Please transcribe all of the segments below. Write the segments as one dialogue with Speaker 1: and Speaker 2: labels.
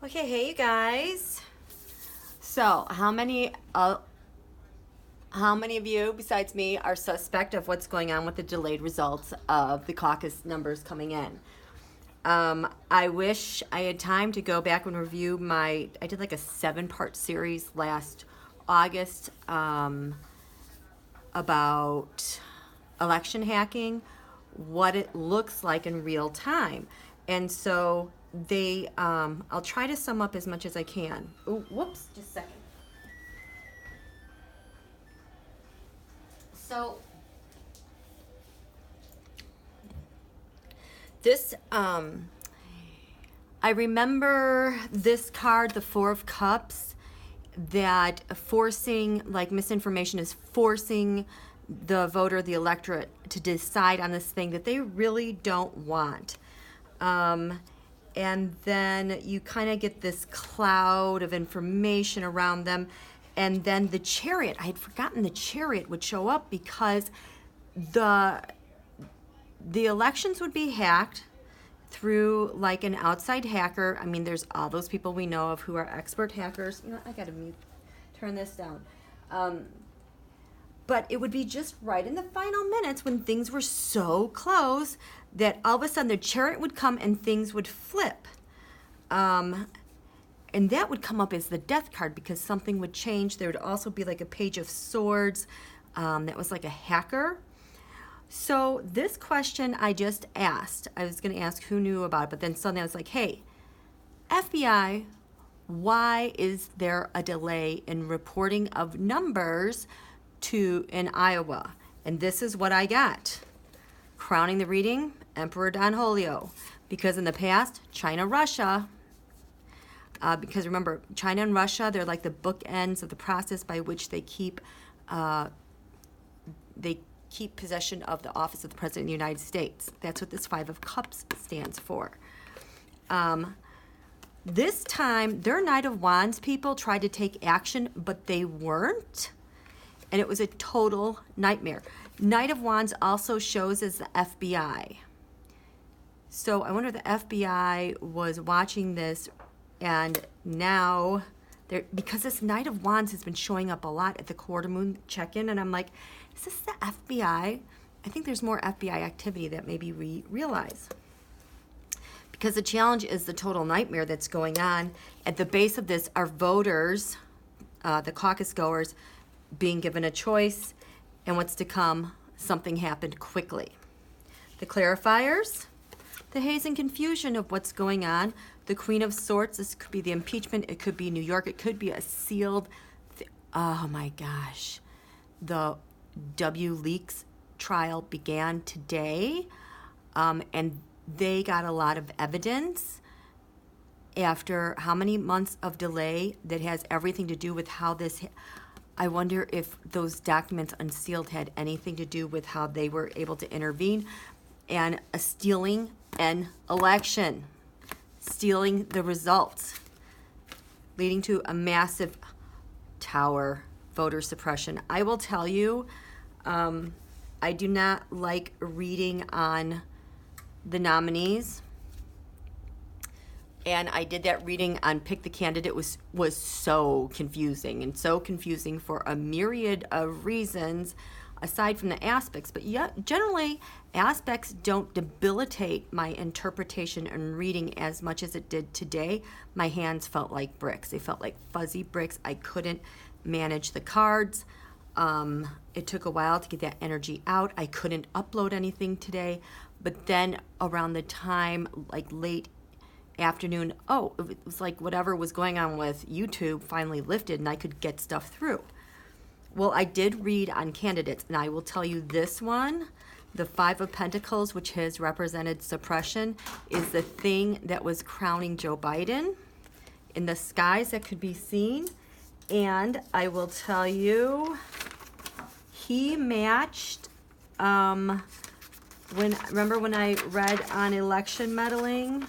Speaker 1: Okay, hey you guys. So, how many of you besides me are suspect of what's going on with the delayed results of the caucus numbers coming in? I wish I had time to go back and review I did like a 7-part series last August about election hacking, what it looks like in real time. And so I'll try to sum up as much as I can. Ooh, whoops, just a second. So this, I remember this card, the Four of Cups, that forcing, like misinformation is forcing the voter, the electorate, to decide on this thing that they really don't want. And then you kind of get this cloud of information around them. And then the Chariot, I had forgotten the Chariot would show up because the elections would be hacked through like an outside hacker. I mean, there's all those people we know of who are expert hackers. You know, I gotta turn this down. But it would be just right in the final minutes when things were so close that all of a sudden the Chariot would come and things would flip. And that would come up as the Death card because something would change. There would also be like a Page of Swords that was like a hacker. So this question I just asked, I was going to ask who knew about it, but then suddenly I was like, hey, FBI, why is there a delay in reporting of numbers in Iowa? And this is what I got. Crowning the reading, Emperor Don Julio. Because in the past, China, Russia, because remember, China and Russia, they're like the bookends of the process by which they keep possession of the office of the President of the United States. That's what this Five of Cups stands for. This time, their Knight of Wands people tried to take action, but they weren't. And it was a total nightmare. Knight of Wands also shows as the FBI. So I wonder if the FBI was watching this and now, because this Knight of Wands has been showing up a lot at the quarter moon check-in, and I'm like, is this the FBI? I think there's more FBI activity that maybe we realize. Because the challenge is the total nightmare that's going on. At the base of this are voters, the caucus goers, being given a choice, and what's to come, something happened quickly. The clarifiers, the haze and confusion of what's going on. The Queen of Swords, this could be the impeachment, it could be New York, it could be a sealed, oh my gosh. The WikiLeaks trial began today, and they got a lot of evidence after how many months of delay that has everything to do with how this, I wonder if those documents unsealed had anything to do with how they were able to intervene and stealing an election, stealing the results, leading to a massive tower voter suppression. I will tell you, I do not like reading on the nominees. And I did that reading on Pick the Candidate was so confusing, and so confusing for a myriad of reasons aside from the aspects. But yet, generally, aspects don't debilitate my interpretation and reading as much as it did today. My hands felt like bricks. They felt like fuzzy bricks. I couldn't manage the cards. It took a while to get that energy out. I couldn't upload anything today. But then around the time, like late afternoon, it was like whatever was going on with YouTube finally lifted and I could get stuff through. Well, I did read on candidates, and I will tell you this one, the Five of Pentacles, which has represented suppression, is the thing that was crowning Joe Biden in the skies that could be seen. And I will tell you, he matched, remember when I read on election meddling?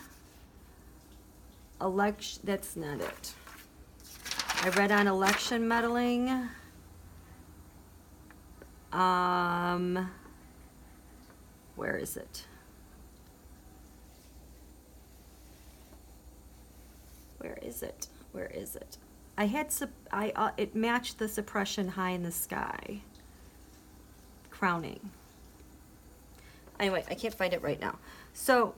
Speaker 1: That's not it. I read on election meddling. Where is it? Where is it? Where is it? I had, it matched the suppression high in the sky. Crowning. Anyway, I can't find it right now. So,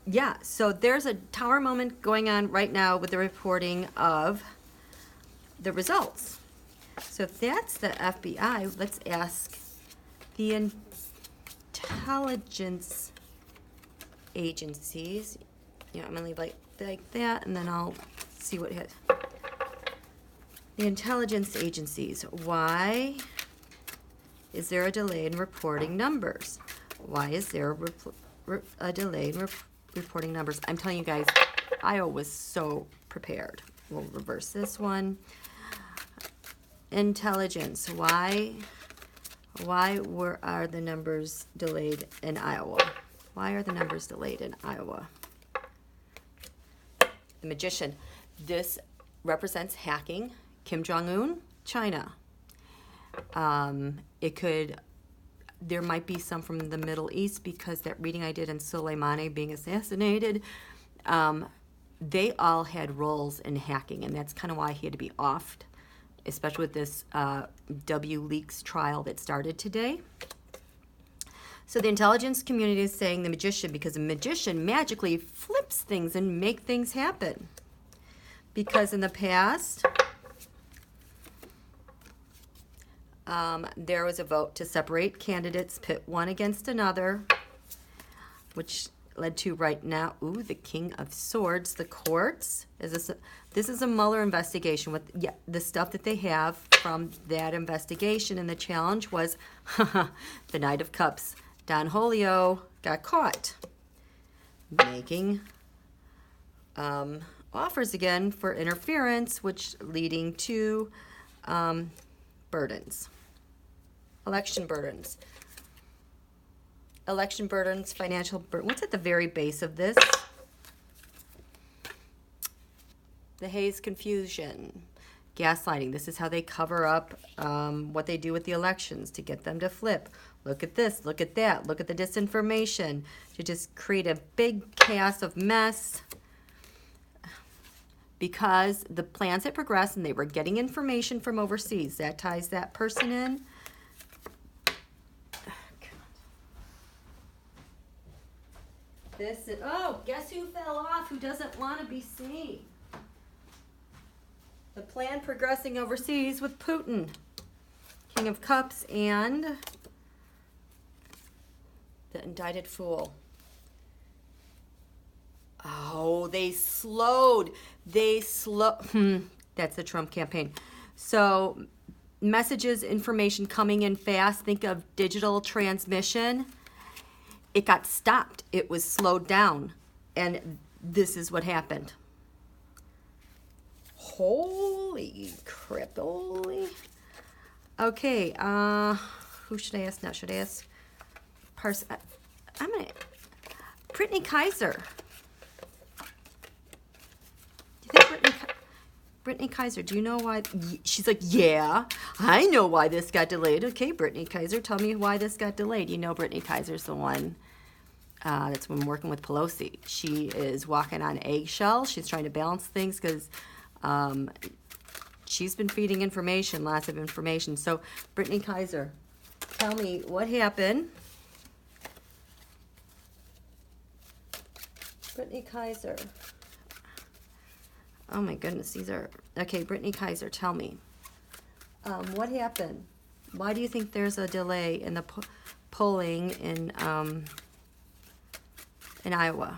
Speaker 1: yeah, so there's a tower moment going on right now with the reporting of the results. So if that's the FBI, let's ask the intelligence agencies. Yeah, I'm gonna leave like that, and then I'll see what hits. The intelligence agencies. Why is there a delay in reporting numbers? Why is there a delay in reporting numbers? I'm telling you guys, Iowa was so prepared. We'll reverse this one. Intelligence. Why are the numbers delayed in Iowa? Why are the numbers delayed in Iowa? The magician. This represents hacking. Kim Jong-un, China. There might be some from the Middle East because that reading I did in Soleimani being assassinated, they all had roles in hacking, and that's kind of why he had to be offed, especially with this WikiLeaks trial that started today. So the intelligence community is saying the magician, because the magician magically flips things and make things happen. Because in the past, there was a vote to separate candidates, pit one against another, which led to right now, the King of Swords, the courts. This is a Mueller investigation with the stuff that they have from that investigation, and the challenge was the Knight of Cups. Don Julio got caught making offers again for interference, which leading to burdens. Election burdens. Election burdens, financial burden. What's at the very base of this? The haze confusion. Gaslighting. This is how they cover up what they do with the elections to get them to flip. Look at this, look at that, look at the disinformation, to just create a big chaos of mess. Because the plans had progressed and they were getting information from overseas. That ties that person in. This is, guess who fell off? Who doesn't want to be seen? The plan progressing overseas with Putin. King of Cups and the indicted fool. Oh, they slowed. That's the Trump campaign. So messages, information coming in fast. Think of digital transmission. It got stopped. It was slowed down. And this is what happened. Holy crap. Holy. Okay. Who should I ask now? Should I ask Brittany Kaiser. Brittany Kaiser, do you know why? She's like, yeah, I know why this got delayed. Okay, Brittany Kaiser, tell me why this got delayed. You know Brittany Kaiser's the one that's been working with Pelosi. She is walking on eggshells. She's trying to balance things because she's been feeding information, lots of information. So, Brittany Kaiser, tell me what happened. Brittany Kaiser. Oh my goodness, these are... Okay, Brittany Kaiser, tell me. What happened? Why do you think there's a delay in the polling in Iowa?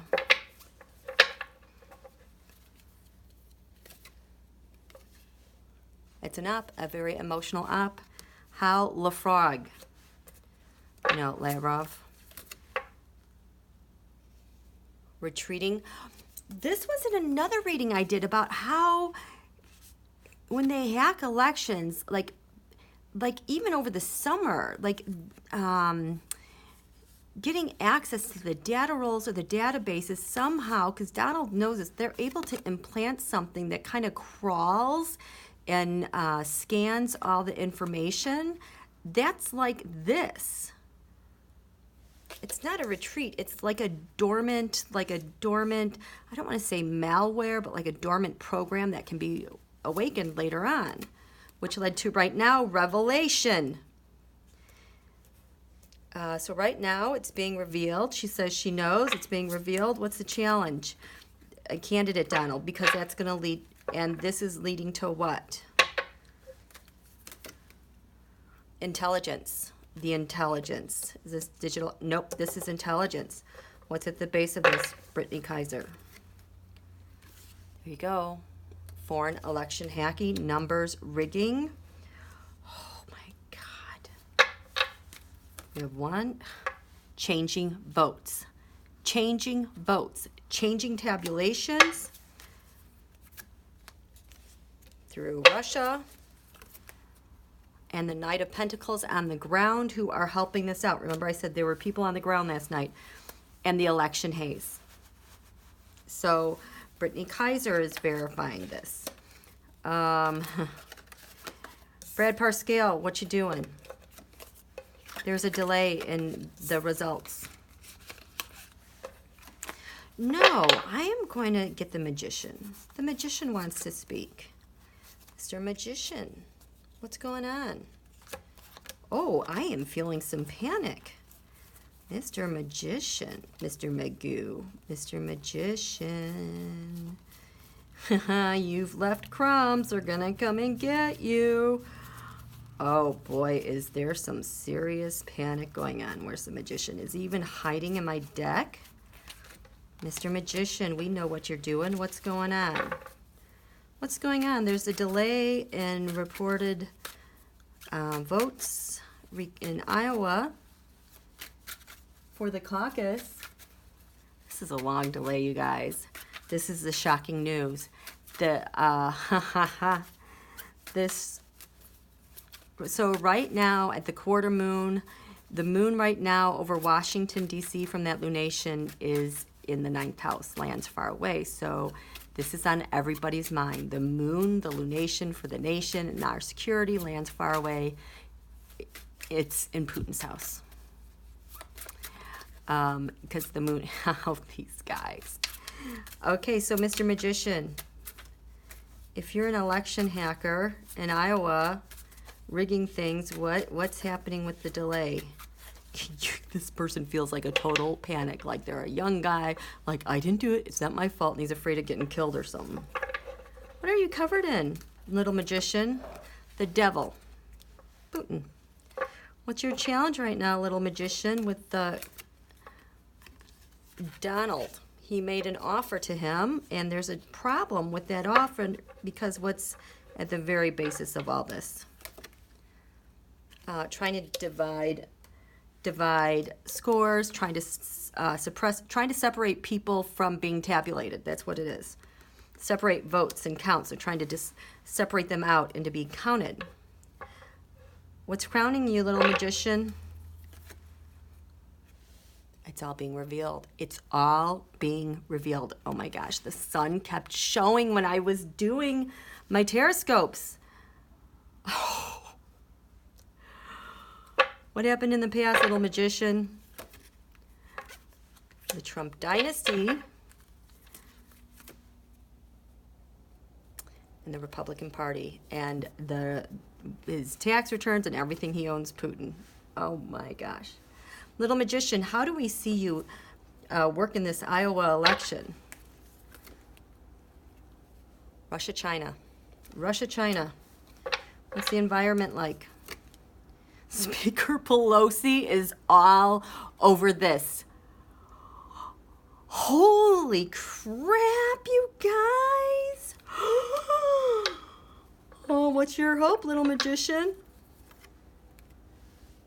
Speaker 1: It's an op, a very emotional op. Hal Lafrog. No, Lavrov. Retreating. This was in another reading I did about how when they hack elections, like even over the summer, getting access to the data rolls or the databases somehow, because Donald knows this, they're able to implant something that kind of crawls and scans all the information. That's like this. it's not a retreat. It's like a dormant, I don't want to say malware, but like a dormant program that can be awakened later on, which led to right now revelation. So right now it's being revealed. She says she knows it's being revealed. What's the challenge? A candidate, Donald, because that's going to lead, and this is leading to what? Intelligence. The intelligence. Is this digital? Nope, this is intelligence. What's at the base of this, Brittany Kaiser? There you go. Foreign election hacking, numbers rigging. Oh my God. We have one. Changing votes. Changing votes. Changing tabulations through Russia. And the Knight of Pentacles on the ground who are helping this out. Remember I said there were people on the ground last night. And the election haze. So Brittany Kaiser is verifying this. Brad Parscale, what you doing? There's a delay in the results. No, I am going to get the Magician. The Magician wants to speak. Mr. Magician, what's going on? Oh, I am feeling some panic. Mr. Magician, Mr. Magoo, Mr. Magician. You've left crumbs. They're gonna come and get you. Oh boy, is there some serious panic going on. Where's the Magician? Is he even hiding in my deck? Mr. Magician, we know what you're doing. What's going on? What's going on? There's a delay in reported votes in Iowa for the caucus. This is a long delay, you guys. This is the shocking news. So right now at the quarter moon, the moon right now over Washington, D.C. from that lunation is in the 9th house, lands far away. So this is on everybody's mind. The moon, the lunation for the nation and our security, lands far away. It's in Putin's house. Because the moon, oh, these guys. Okay, so Mr. Magician, if you're an election hacker in Iowa, rigging things, what's happening with the delay? This person feels like a total panic, like they're a young guy, like I didn't do it, it's not my fault, and he's afraid of getting killed or something. What are you covered in, little Magician? The devil. Putin. What's your challenge right now, little Magician, with the Donald? He made an offer to him, and there's a problem with that offer because what's at the very basis of all this? Trying to divide scores, trying to suppress, trying to separate people from being tabulated. That's what it is. Separate votes and counts. They're trying to just separate them out and to be counted. What's crowning you, little Magician? It's all being revealed. It's all being revealed. Oh my gosh, the sun kept showing when I was doing my tarotscopes. Oh. What happened in the past, little Magician? The Trump dynasty and the Republican Party and his tax returns and everything he owns, Putin. Oh my gosh. Little Magician, how do we see you work in this Iowa election? Russia, China. Russia, China. What's the environment like? Speaker Pelosi is all over this. Holy crap, you guys. Oh, what's your hope, little Magician?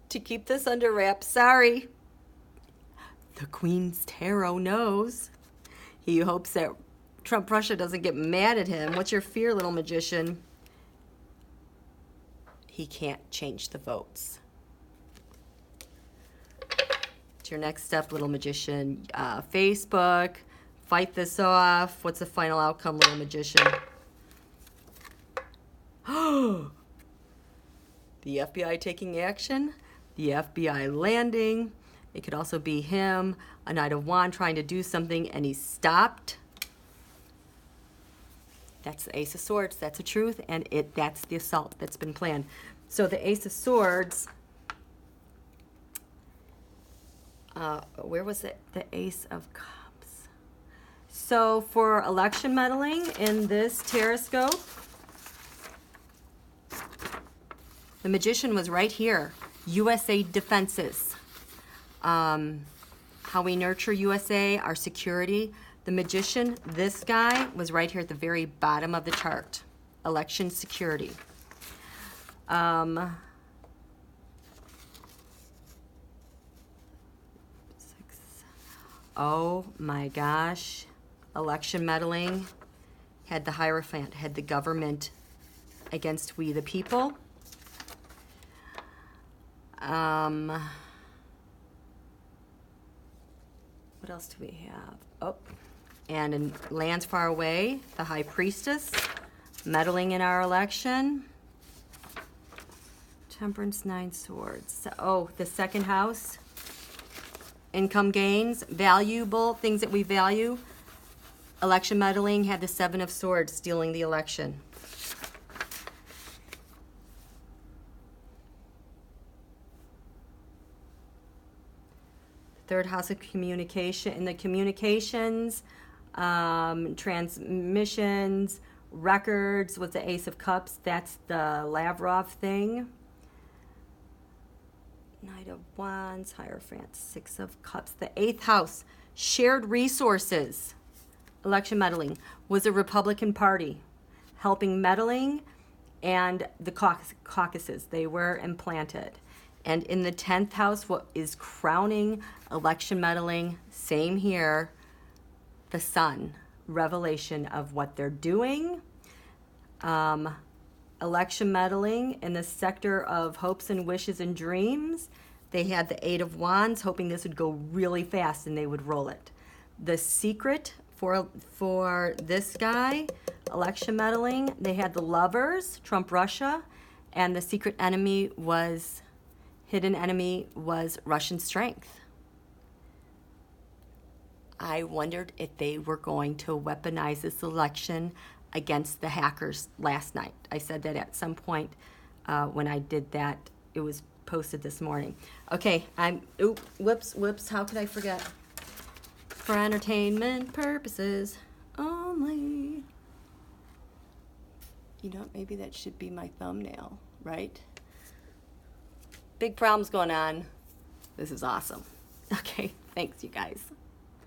Speaker 1: To keep this under wraps. Sorry. The Queen's Tarot knows. He hopes that Trumprussia doesn't get mad at him. What's your fear, little Magician? He can't change the votes. What's your next step, little Magician? Facebook, fight this off. What's the final outcome, little Magician? The FBI taking action. The FBI landing. It could also be him, a Knight of Wands trying to do something and he stopped. That's the Ace of Swords. That's the truth, and that's the assault that's been planned. So the Ace of Swords, where was it? The Ace of Cups. So for election meddling in this tarotscope, the Magician was right here. USA defenses. How we nurture USA, our security. The Magician, this guy, was right here at the very bottom of the chart. Election security. Oh my gosh. Election meddling. Had the Hierophant, had the government against we the people. What else do we have? Oh, and in lands far away, the High Priestess, meddling in our election. Temperance, 9 swords. Oh, the second house, income gains, valuable things that we value. Election meddling had the 7 of swords, stealing the election. Third house of communication, in the communications, transmissions, records with the Ace of Cups. That's the Lavrov thing. Knight of Wands, Hierophant, 6 of Cups. The 8th house, shared resources. Election meddling was a Republican Party helping meddling and the caucuses. They were implanted. And in the 10th house, what is crowning election meddling, same here, the Sun, revelation of what they're doing. Election meddling in the sector of hopes and wishes and dreams. They had the 8 of Wands, hoping this would go really fast and they would roll it. The secret for this guy, election meddling, they had the Lovers, Trump-Russia, and the secret enemy was... hidden enemy was Russian strength. I wondered if they were going to weaponize this election against the hackers last night. I said that at some point when I did that. It was posted this morning. Okay, whoops, how could I forget? For entertainment purposes only. You know, maybe that should be my thumbnail, right? Big problems going on. This is awesome. Okay, thanks you guys.